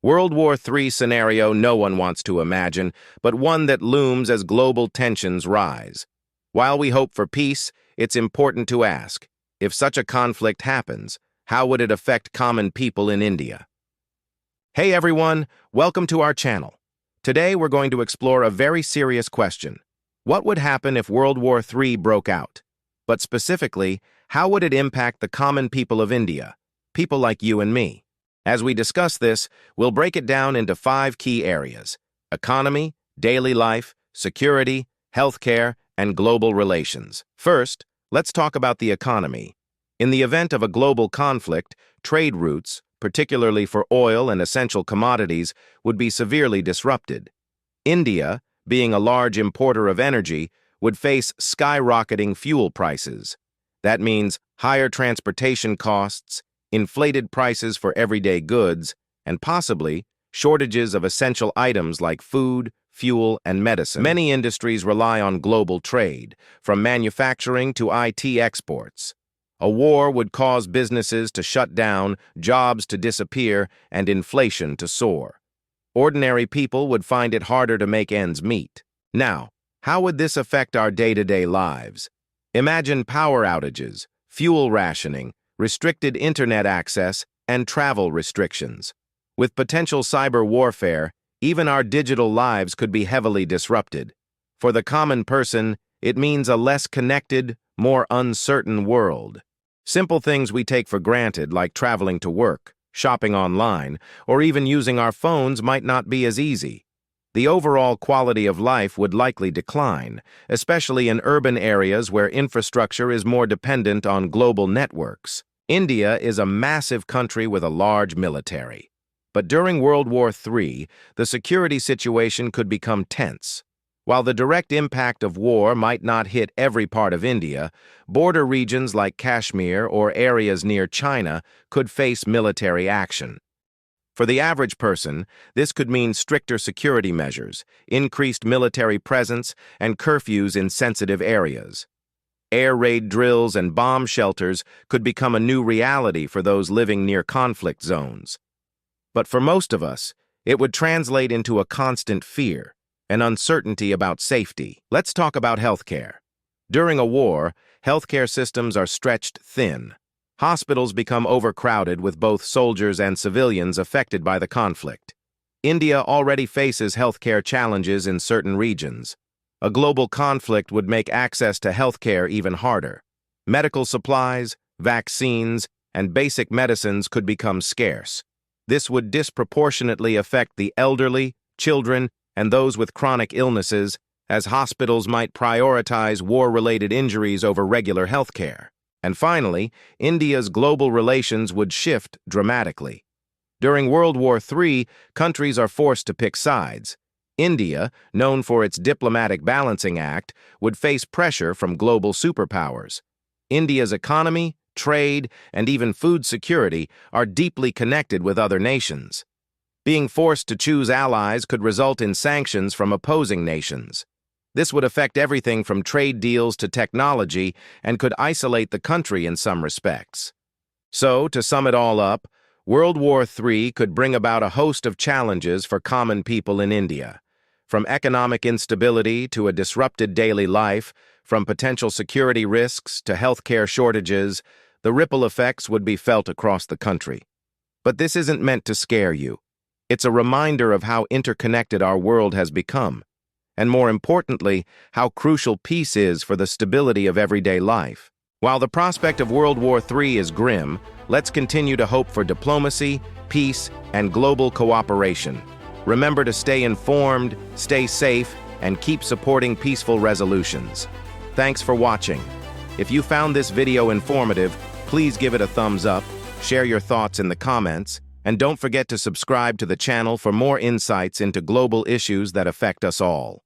World War III scenario no one wants to imagine, but one that looms as global tensions rise. While we hope for peace, it's important to ask, if such a conflict happens, how would it affect common people in India? Hey everyone, welcome to our channel. Today we're going to explore a very serious question. What would happen if World War III broke out? But specifically, how would it impact the common people of India, people like you and me? As we discuss this, we'll break it down into 5 key areas: economy, daily life, security, healthcare, and global relations. First, let's talk about the economy. In the event of a global conflict, trade routes, particularly for oil and essential commodities, would be severely disrupted. India, being a large importer of energy, would face skyrocketing fuel prices. That means higher transportation costs, inflated prices for everyday goods, and possibly shortages of essential items like food, fuel, and medicine. Many industries rely on global trade, from manufacturing to IT exports. A war would cause businesses to shut down, jobs to disappear, and inflation to soar. Ordinary people would find it harder to make ends meet. Now, how would this affect our day-to-day lives? Imagine power outages, fuel rationing, restricted internet access, and travel restrictions. With potential cyber warfare, even our digital lives could be heavily disrupted. For the common person, it means a less connected, more uncertain world. Simple things we take for granted, like traveling to work, shopping online, or even using our phones, might not be as easy. The overall quality of life would likely decline, especially in urban areas where infrastructure is more dependent on global networks. India is a massive country with a large military. But during World War III, the security situation could become tense. While the direct impact of war might not hit every part of India, border regions like Kashmir or areas near China could face military action. For the average person, this could mean stricter security measures, increased military presence, and curfews in sensitive areas. Air raid drills and bomb shelters could become a new reality for those living near conflict zones. But for most of us, it would translate into a constant fear, an uncertainty about safety. Let's talk about healthcare. During a war, healthcare systems are stretched thin. Hospitals become overcrowded with both soldiers and civilians affected by the conflict. India already faces healthcare challenges in certain regions. A global conflict would make access to healthcare even harder. Medical supplies, vaccines, and basic medicines could become scarce. This would disproportionately affect the elderly, children, and those with chronic illnesses, as hospitals might prioritize war-related injuries over regular healthcare. And finally, India's global relations would shift dramatically. During World War III, countries are forced to pick sides. India, known for its diplomatic balancing act, would face pressure from global superpowers. India's economy, trade, and even food security are deeply connected with other nations. Being forced to choose allies could result in sanctions from opposing nations. This would affect everything from trade deals to technology and could isolate the country in some respects. So, to sum it all up, World War III could bring about a host of challenges for common people in India. From economic instability to a disrupted daily life, from potential security risks to healthcare shortages, the ripple effects would be felt across the country. But this isn't meant to scare you. It's a reminder of how interconnected our world has become, and more importantly, how crucial peace is for the stability of everyday life. While the prospect of World War III is grim, let's continue to hope for diplomacy, peace, and global cooperation. Remember to stay informed, stay safe, and keep supporting peaceful resolutions. Thanks for watching. If you found this video informative, please give it a thumbs up, share your thoughts in the comments, and don't forget to subscribe to the channel for more insights into global issues that affect us all.